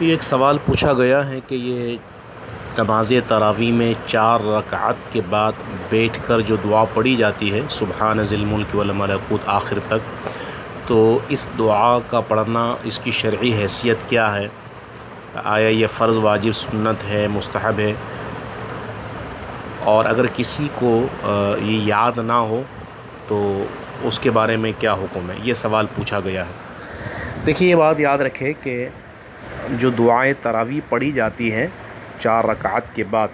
یہ ایک سوال پوچھا گیا ہے کہ یہ نماز تراویح میں 4 رکعت کے بعد بیٹھ کر جو دعا پڑھی جاتی ہے سبحان ذی الملک والملکوت آخر تک، تو اس دعا کا پڑھنا اس کی شرعی حیثیت کیا ہے؟ آیا یہ فرض، واجب، سنت ہے، مستحب ہے؟ اور اگر کسی کو یہ یاد نہ ہو تو اس کے بارے میں کیا حکم ہے؟ یہ سوال پوچھا گیا ہے۔ دیکھیے، یہ بات یاد رکھے کہ جو دعائیں تراویح پڑھی جاتی ہیں 4 رکعت کے بعد،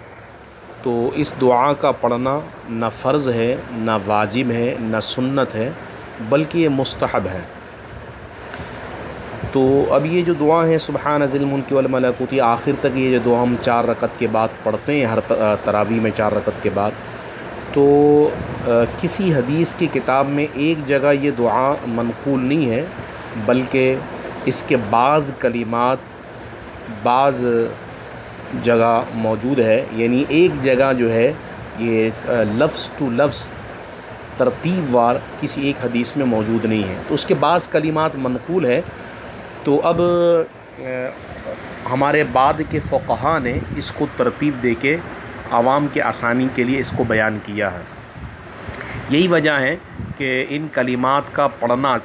تو اس دعا کا پڑھنا نہ فرض ہے، نہ واجب ہے، نہ سنت ہے، بلکہ یہ مستحب ہے۔ تو اب یہ جو دعا ہے سبحان ذی الملک والملکوت آخر تک، یہ جو دعا ہم 4 رکعت کے بعد پڑھتے ہیں ہر تراویح میں 4 رکعت کے بعد، تو کسی حدیث کی کتاب میں ایک جگہ یہ دعا منقول نہیں ہے، بلکہ اس کے بعض کلمات بعض جگہ موجود ہے، یعنی ایک جگہ جو ہے یہ لفظ ٹو لفظ ترتیب وار کسی ایک حدیث میں موجود نہیں ہے، تو اس کے بعض کلمات منقول ہے۔ تو اب ہمارے بعد کے فقہا نے اس کو ترتیب دے کے عوام کے آسانی کے لیے اس کو بیان کیا ہے۔ یہی وجہ ہے کہ ان کلمات کا پڑھنا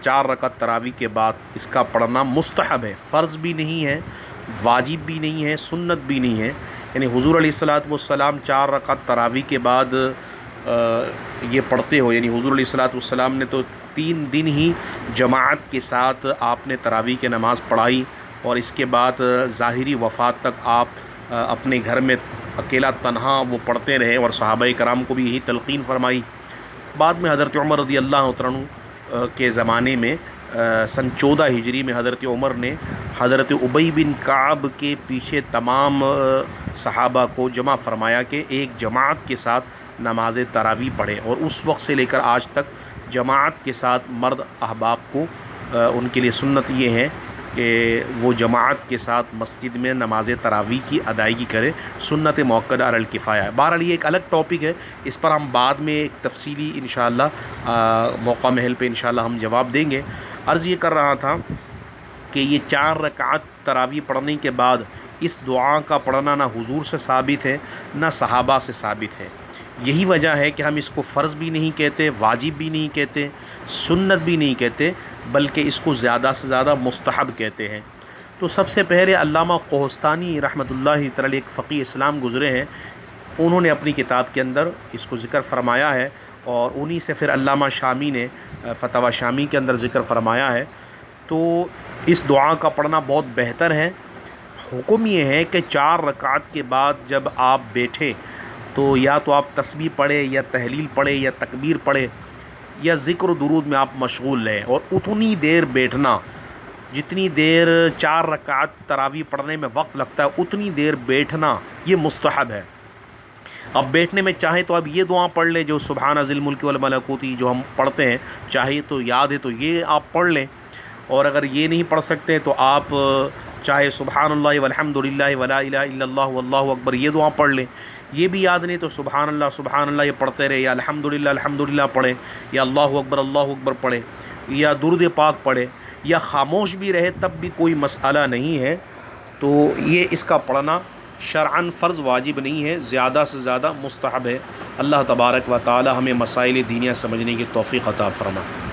4 رکعت تراویح کے بعد اس کا پڑھنا مستحب ہے، فرض بھی نہیں ہے، واجب بھی نہیں ہے، سنت بھی نہیں ہے۔ یعنی حضور علیہ الصلوۃ والسلام 4 رکعت تراویح کے بعد یہ پڑھتے ہو، یعنی حضور علیہ الصلوۃ والسلام نے تو 3 دن ہی جماعت کے ساتھ آپ نے تراویح کی نماز پڑھائی، اور اس کے بعد ظاہری وفات تک آپ اپنے گھر میں اکیلا تنہا وہ پڑھتے رہے، اور صحابہ کرام کو بھی یہی تلقین فرمائی۔ بعد میں حضرت عمر رضی اللہ عنہ کے زمانے میں سن 14 ہجری میں حضرت عمر نے حضرت ابی بن کعب کے پیچھے تمام صحابہ کو جمع فرمایا کہ ایک جماعت کے ساتھ نماز تراویح پڑھے، اور اس وقت سے لے کر آج تک جماعت کے ساتھ مرد احباب کو ان کے لیے سنت یہ ہے کہ وہ جماعت کے ساتھ مسجد میں نماز تراویح کی ادائیگی کرے، سنت موقدہ علی الکفایہ ہے۔ بہرحال یہ ایک الگ ٹاپک ہے، اس پر ہم بعد میں ایک تفصیلی انشاءاللہ موقع محل پہ انشاءاللہ ہم جواب دیں گے۔ عرض یہ کر رہا تھا کہ یہ 4 رکعت تراویح پڑھنے کے بعد اس دعا کا پڑھنا نہ حضور سے ثابت ہے، نہ صحابہ سے ثابت ہے۔ یہی وجہ ہے کہ ہم اس کو فرض بھی نہیں کہتے، واجب بھی نہیں کہتے، سنت بھی نہیں کہتے، بلکہ اس کو زیادہ سے زیادہ مستحب کہتے ہیں۔ تو سب سے پہلے علامہ قہستانی رحمۃ اللہ تعالی ایک فقیہ اسلام گزرے ہیں، انہوں نے اپنی کتاب کے اندر اس کو ذکر فرمایا ہے، اور انہی سے پھر علامہ شامی نے فتاوی شامی کے اندر ذکر فرمایا ہے۔ تو اس دعا کا پڑھنا بہت بہتر ہے۔ حکم یہ ہے کہ 4 رکعت کے بعد جب آپ بیٹھے تو یا تو آپ تسبیح پڑھے، یا تحلیل پڑھے، یا تکبیر پڑھے، یا ذکر و درود میں آپ مشغول رہیں، اور اتنی دیر بیٹھنا جتنی دیر 4 رکعت تراویح پڑھنے میں وقت لگتا ہے، اتنی دیر بیٹھنا یہ مستحب ہے۔ اب بیٹھنے میں چاہے تو اب یہ دعا پڑھ لیں جو سبحان ذی الملک والملکوت جو ہم پڑھتے ہیں، چاہے تو یاد ہے تو یہ آپ پڑھ لیں، اور اگر یہ نہیں پڑھ سکتے تو آپ چاہے سبحان اللہ والحمد للہ ولا الہ الا اللہ واللہ اکبر یہ دعا پڑھ لیں۔ یہ بھی یاد نہیں تو سبحان اللہ یہ پڑھتے رہے، یا الحمدللہ پڑھیں، یا اللہ اکبر پڑھیں، یا درود پاک پڑھیں، یا خاموش بھی رہے تب بھی کوئی مسئلہ نہیں ہے۔ تو یہ اس کا پڑھنا شرعاً فرض واجب نہیں ہے، زیادہ سے زیادہ مستحب ہے۔ اللہ تبارک و تعالی ہمیں مسائل دینیہ سمجھنے کی توفیق عطا فرمائے۔